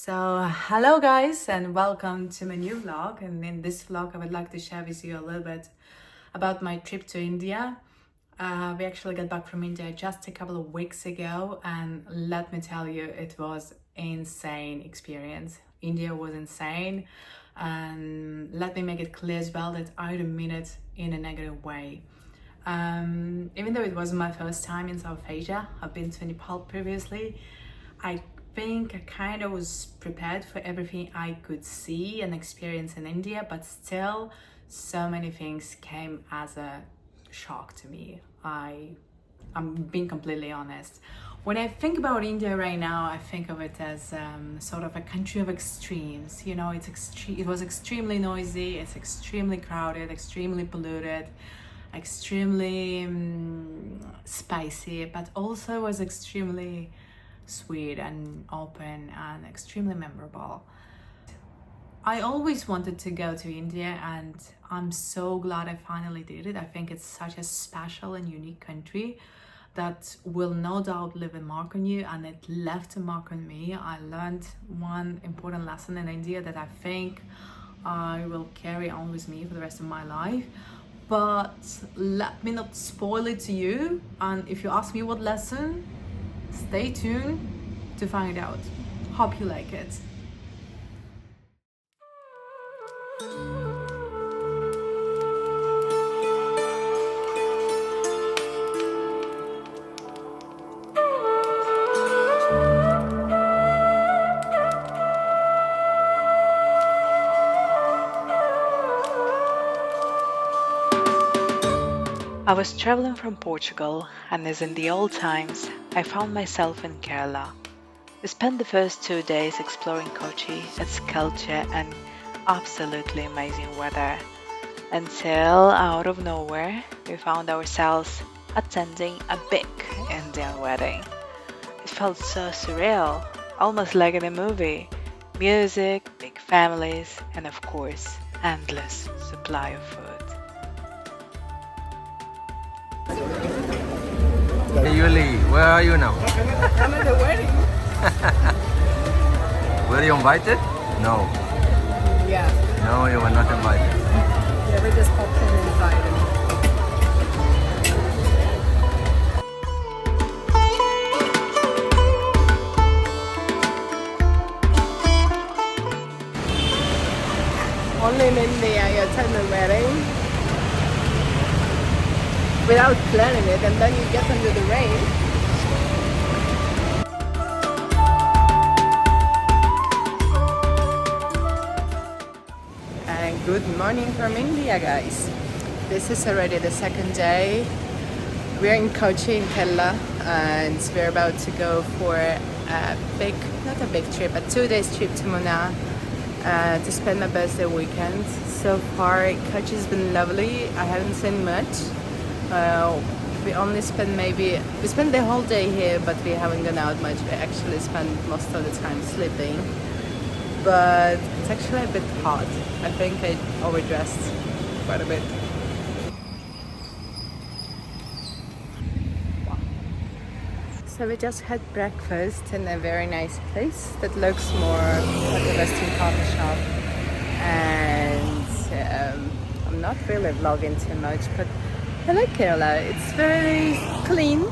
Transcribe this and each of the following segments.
Hello guys, and welcome to my new vlog. And in this vlog, I would like to share with you a little bit about my trip to India. We actually got back from India just a couple of weeks ago, and let me tell you, it was insane experience. India was insane, and let me make it clear as well that I don't mean it in a negative way. Even though it wasn't my first time in South Asia, I've been to Nepal previously. I think I kind of was prepared for everything I could see and experience in India, but still so many things came as a shock to me. I'm being completely honest. When I think about India right now, I think of it as sort of a country of extremes. You know, it was extremely noisy, it's extremely crowded, extremely polluted, extremely spicy, but also was extremely sweet and open and extremely memorable. I always wanted to go to India, and I'm so glad I finally did it. I think it's such a special and unique country that will no doubt leave a mark on you, and it left a mark on me. I learned one important lesson in India that I think I will carry on with me for the rest of my life. But let me not spoil it to you, and if you ask me what lesson, stay tuned to find out. Hope you like it. I was traveling from Portugal, and as in the old times, I found myself in Kerala. We spent the first 2 days exploring Coochi, its culture, and absolutely amazing weather, until out of nowhere, we found ourselves attending a big Indian wedding. It felt so surreal, almost like in a movie. Music, big families, and of course, endless supply of food. Hey Yuli, where are you now? I'm at the wedding. Were you invited? No. Yeah. No, you were not invited. Yeah, we just popped in and invited. Only in India you attend a wedding without planning it, and then you get under the rain. And good morning from India, guys. This is already the second day. We're in Coochi in Kerala, and we're about to go for not a big trip, a 2 days trip to Munnar to spend my birthday weekend. So far, Coochi's been lovely. I haven't seen much. We only spent we spent the whole day here, but we haven't gone out much. We actually spent most of the time sleeping. But it's actually a bit hot. I think I overdressed quite a bit. So we just had breakfast in a very nice place that looks more like a Western coffee shop. And I'm not really vlogging too much, but I like Kerala. It's very clean,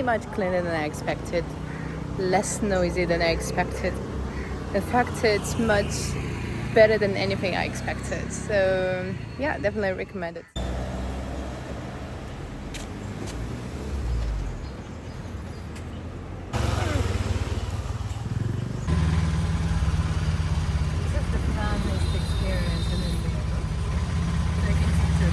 much cleaner than I expected, less noisy than I expected. In fact, it's much better than anything I expected. So yeah, definitely recommend it. This is the funniest experience in India. Like it's true.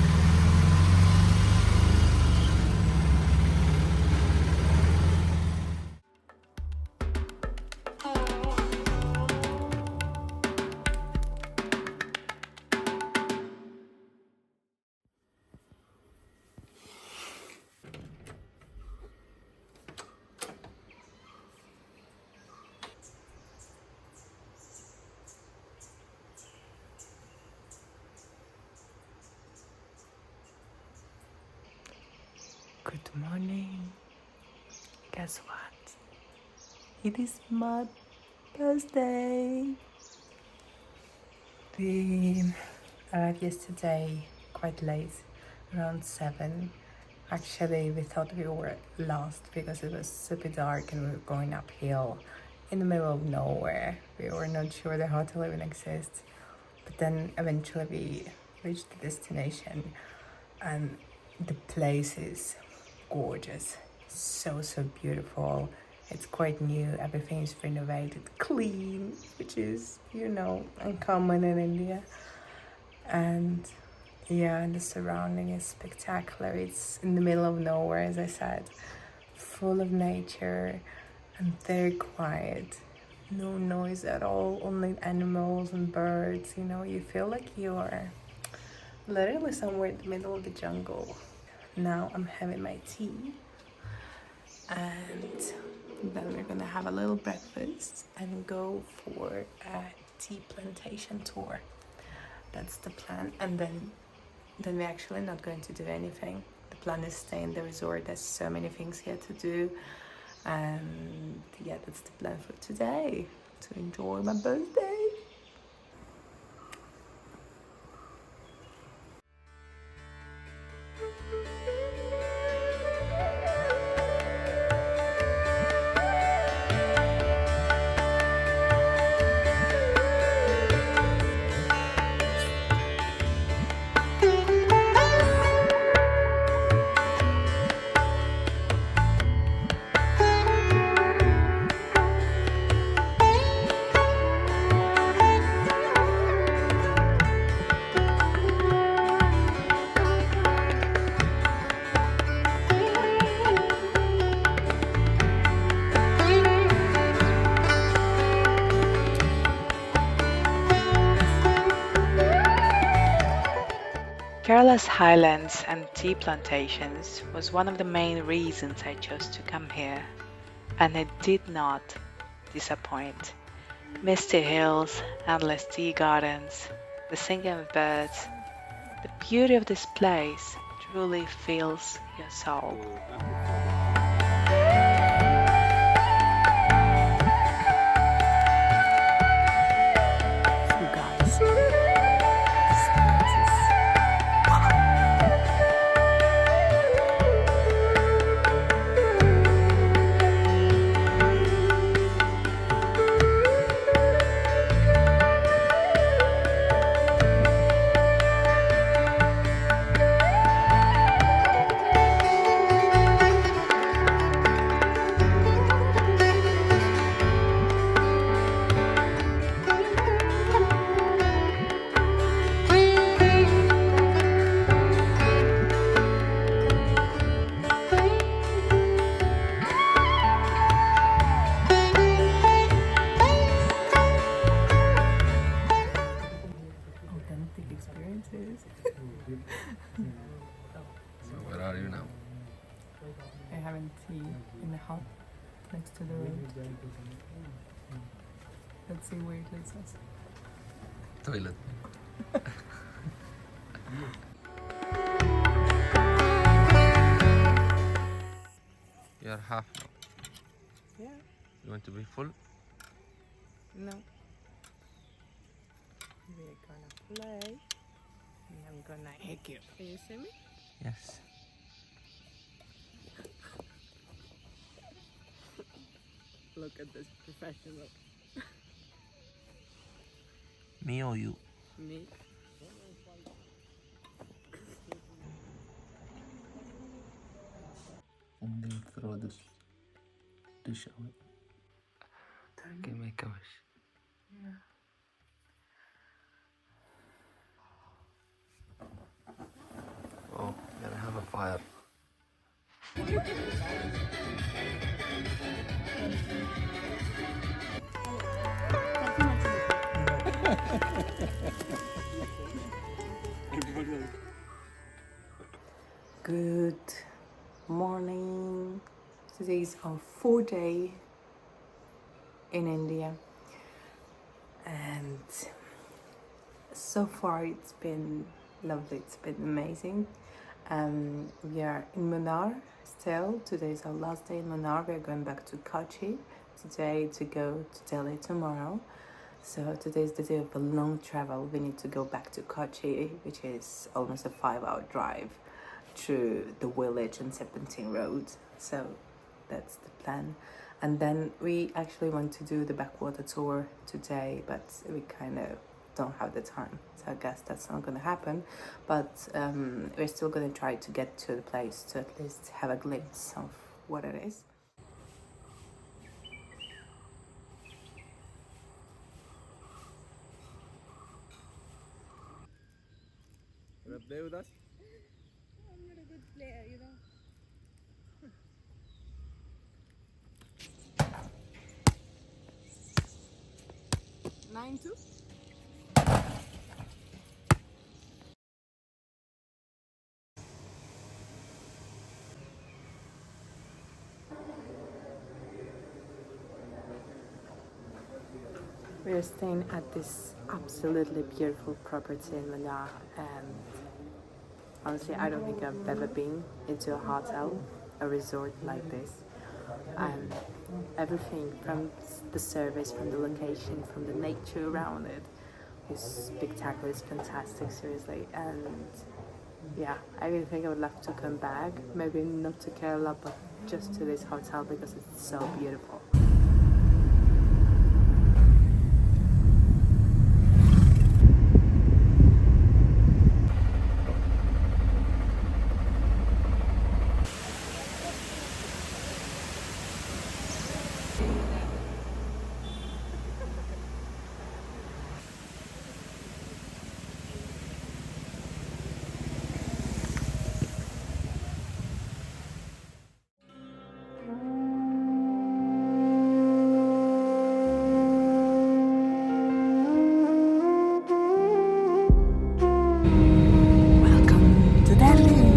Good morning. Guess what? It is mud birthday. We arrived yesterday quite late, around 7. Actually, we thought we were lost because it was super dark and we were going uphill in the middle of nowhere. We were not sure the hotel even exists. But then eventually we reached the destination and the place is gorgeous. So beautiful. It's quite new, everything is renovated, clean, which is, uncommon in India. And yeah, and the surrounding is spectacular. It's in the middle of nowhere, as I said, full of nature and very quiet. No noise at all, only animals and birds. You feel like you are literally somewhere in the middle of the jungle. Now I'm having my tea and then we're gonna have a little breakfast and go for a tea plantation tour. That's the plan. And then we're actually not going to do anything. The plan is stay in the resort. There's so many things here to do. And yeah, that's the plan for today, to enjoy my birthday. Kerala's highlands and tea plantations was one of the main reasons I chose to come here, and it did not disappoint. Misty hills, endless tea gardens, the singing of birds, the beauty of this place truly fills your soul. Experiences. So where are you now? I'm having tea in the hut next to the road. Let's see where it leads us. Toilet. You are half now. Yeah. You want to be full? No. We're gonna play. And I'm gonna hit you. Can you see me? Yes. Look at this professional. Me or you? Me. And then throw this dish away. Okay, make a wish. Yeah. Oh, gotta have a fire. Good morning. Today is our 4th day in India, and so far it's been lovely. It's been amazing. We are in Munnar still. Today is our last day in Munnar. We are going back to Coochi today to go to Delhi tomorrow. So today is the day of a long travel. We need to go back to Coochi, which is almost a 5-hour drive through the village and Serpentine Road. So that's the plan. And then we actually want to do the backwater tour today, but we kind of don't have the time. So I guess that's not going to happen. But we're still going to try to get to the place to at least have a glimpse of what it is. Wanna play with us? I'm not a good player, you know. 9-2. We're staying at this absolutely beautiful property in Munnar, and honestly, I don't think I've ever been into a hotel, a resort like this. And everything from the service, from the location, from the nature around it is spectacular, it's fantastic, seriously. And yeah, I really think I would love to come back, maybe not to Kerala, but just to this hotel because it's so beautiful. Welcome to Delhi.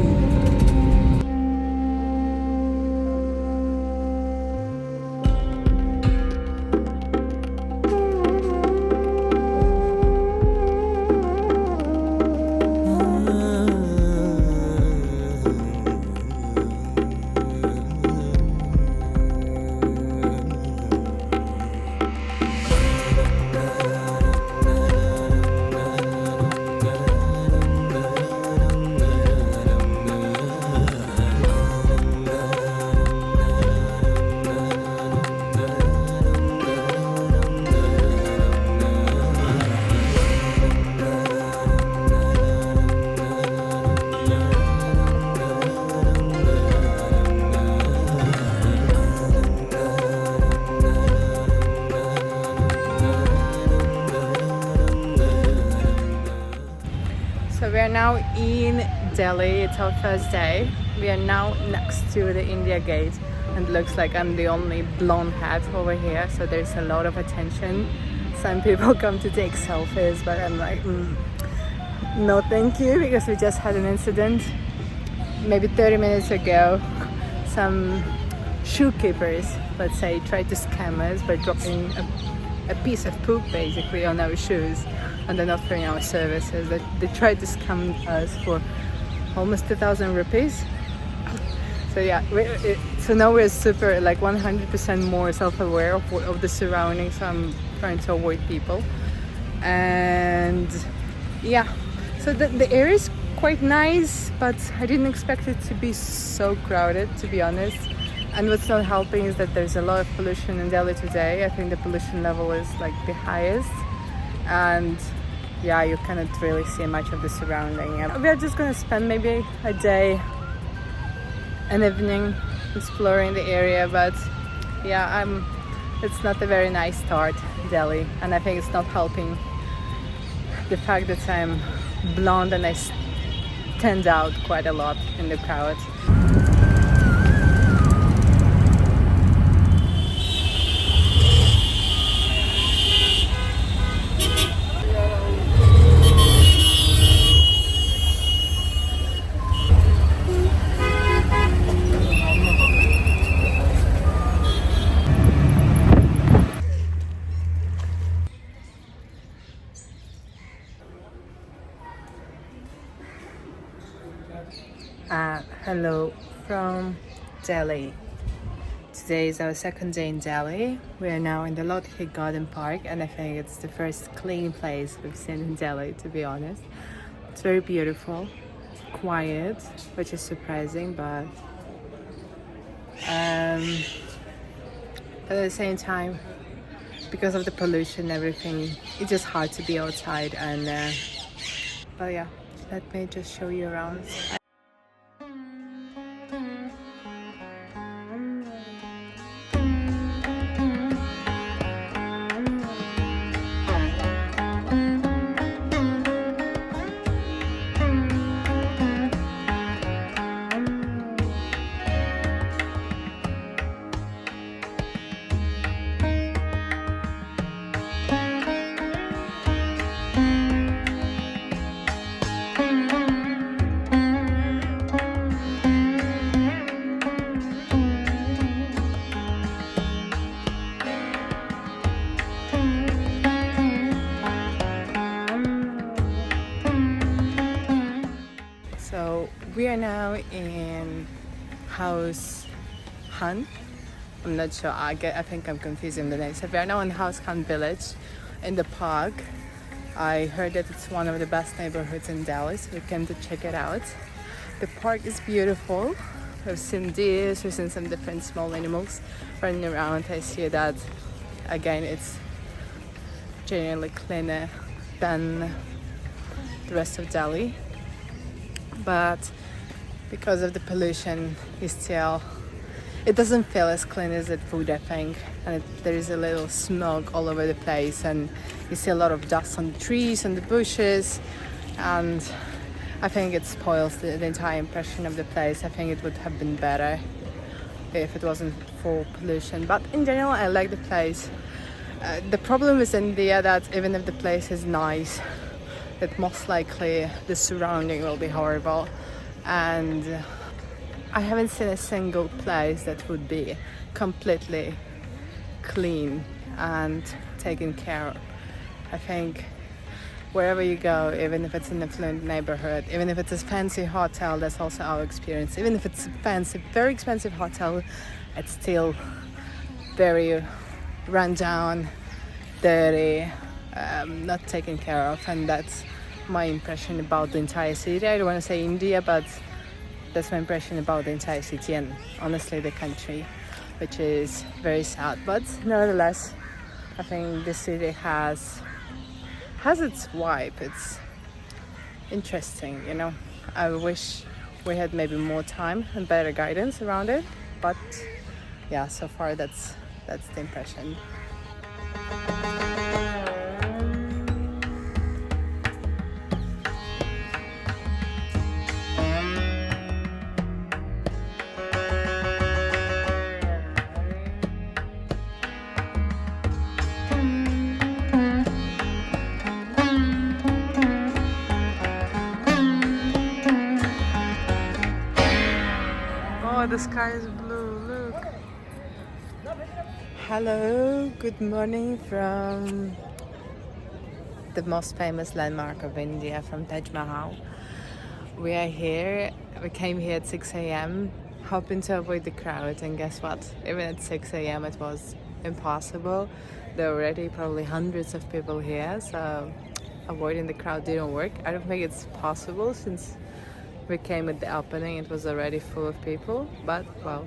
So we are now in Delhi. It's our first day. We are now next to the India Gate, and it looks like I'm the only blonde hat over here, so there's a lot of attention. Some people come to take selfies, but I'm like, no thank you, because we just had an incident maybe 30 minutes ago. Some shoe keepers, let's say, tried to scam us by dropping a piece of poop basically on our shoes and then offering our services. They tried to scam us for almost 2,000 rupees. So yeah, so now we're super, like 100% more self-aware of the surroundings. So I'm trying to avoid people. And yeah, so the area is quite nice, but I didn't expect it to be so crowded, to be honest. And what's not helping is that there's a lot of pollution in Delhi today. I think the pollution level is like the highest, and yeah, you cannot really see much of the surrounding. We are just gonna spend maybe a day, an evening exploring the area, but yeah, it's not a very nice start, Delhi, and I think it's not helping the fact that I'm blonde and I stand out quite a lot in the crowd. Hello from Delhi. Today is our second day in Delhi. We are now in the Lodhi Garden Park, and I think it's the first clean place we've seen in Delhi, to be honest. It's very beautiful, quiet, which is surprising, but at the same time, because of the pollution and everything, it's just hard to be outside. And but yeah, let me just show you around. So we are now in House Hunt. I'm not sure. I think I'm confusing the names. So we are now in House Hunt village, in the park. I heard that it's one of the best neighborhoods in Delhi, so we came to check it out. The park is beautiful. We've seen deer, we've seen some different small animals running around. I see that again. It's generally cleaner than the rest of Delhi. But because of the pollution, it doesn't feel as clean as it would, I think. And there is a little smoke all over the place, and you see a lot of dust on the trees and the bushes, and I think it spoils the entire impression of the place. I think it would have been better if it wasn't for pollution. But in general, I like the place. The problem is in India that even if the place is nice, that most likely the surrounding will be horrible, and I haven't seen a single place that would be completely clean and taken care of. I think wherever you go, even if it's an affluent neighborhood, even if it's a fancy hotel, that's also our experience. Even if it's a fancy, very expensive hotel, it's still very run down, dirty, not taken care of, and that's my impression about the entire city. I don't want to say India, but that's my impression about the entire city and honestly the country, which is very sad. But nevertheless, I think the city has its vibe. It's interesting, you know. I wish we had maybe more time and better guidance around it, but yeah, so far that's the impression. Oh, the sky is blue, look. Hello, good morning from the most famous landmark of India, from Taj Mahal. We are here, we came here at 6 a.m. hoping to avoid the crowd, and guess what? Even at 6 a.m. it was impossible. There were already probably hundreds of people here, so avoiding the crowd didn't work. I don't think it's possible since we came at the opening, it was already full of people, but well,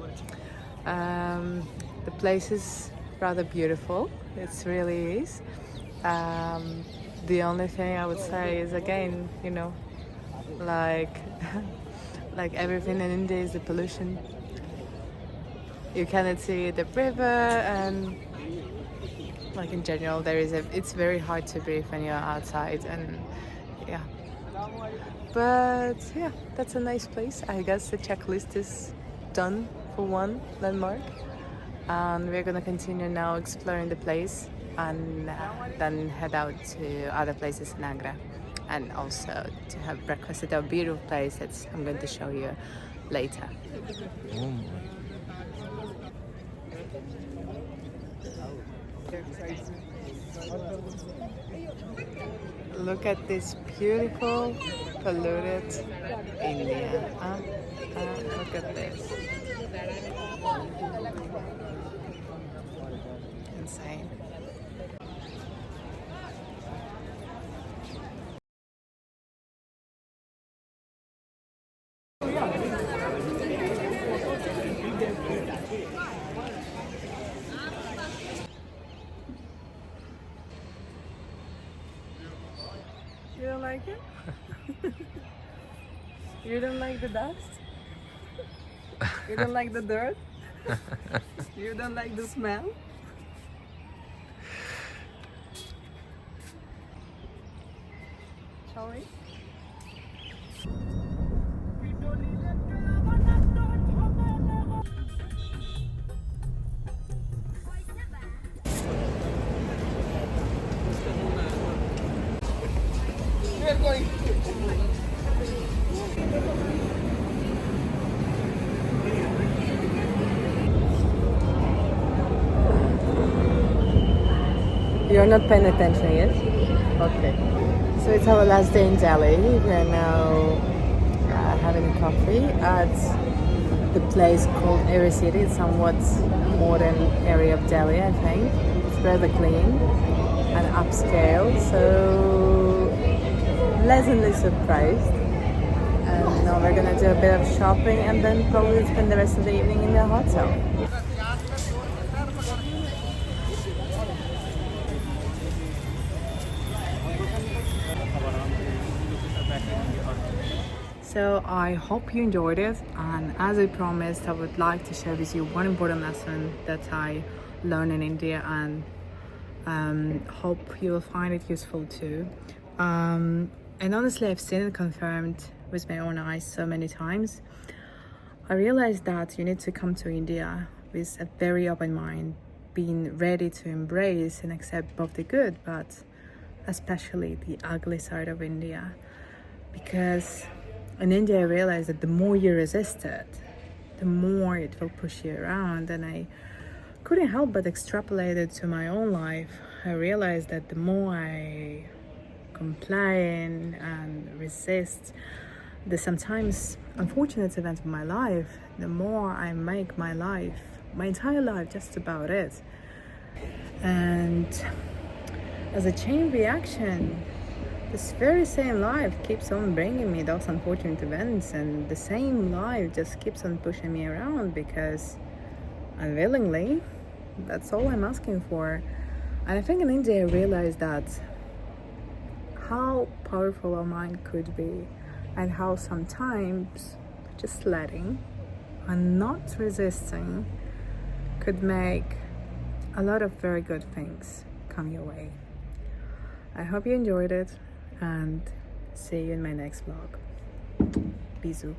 the place is rather beautiful, it really is. The only thing I would say is, again, you know, like like everything in India is the pollution. You cannot see the river, and like in general it's very hard to breathe when you're outside, and yeah. But yeah, that's a nice place. I guess the checklist is done for one landmark, and we're gonna continue now exploring the place, and then head out to other places in Agra, and also to have breakfast at a beautiful place that I'm going to show you later. Look at this beautiful, polluted India. Look at this. insane. You don't like it? You don't like the dust? You don't like the dirt? You don't like the smell? Shall we? You're not paying attention yet? Okay. So it's our last day in Delhi. We are now having a coffee at the place called Agra City. It's somewhat modern area of Delhi, I think. It's rather clean and upscale, so pleasantly surprised. And now we're gonna do a bit of shopping and then probably spend the rest of the evening in the hotel. So I hope you enjoyed it, and as I promised, I would like to share with you one important lesson that I learned in India, and hope you will find it useful too. And honestly, I've seen it confirmed with my own eyes so many times. I realized that you need to come to India with a very open mind, being ready to embrace and accept both the good, but especially the ugly side of India. Because in India, I realized that the more you resist it, the more it will push you around. And I couldn't help but extrapolate it to my own life. I realized that the more I complain and resist the sometimes unfortunate events of my life, the more I make my life, my entire life, just about it. And as a chain reaction, this very same life keeps on bringing me those unfortunate events, and the same life just keeps on pushing me around because unwillingly, that's all I'm asking for. And I think in India I realized that how powerful our mind could be, and how sometimes just letting and not resisting could make a lot of very good things come your way. I hope you enjoyed it, and see you in my next vlog. Bisous.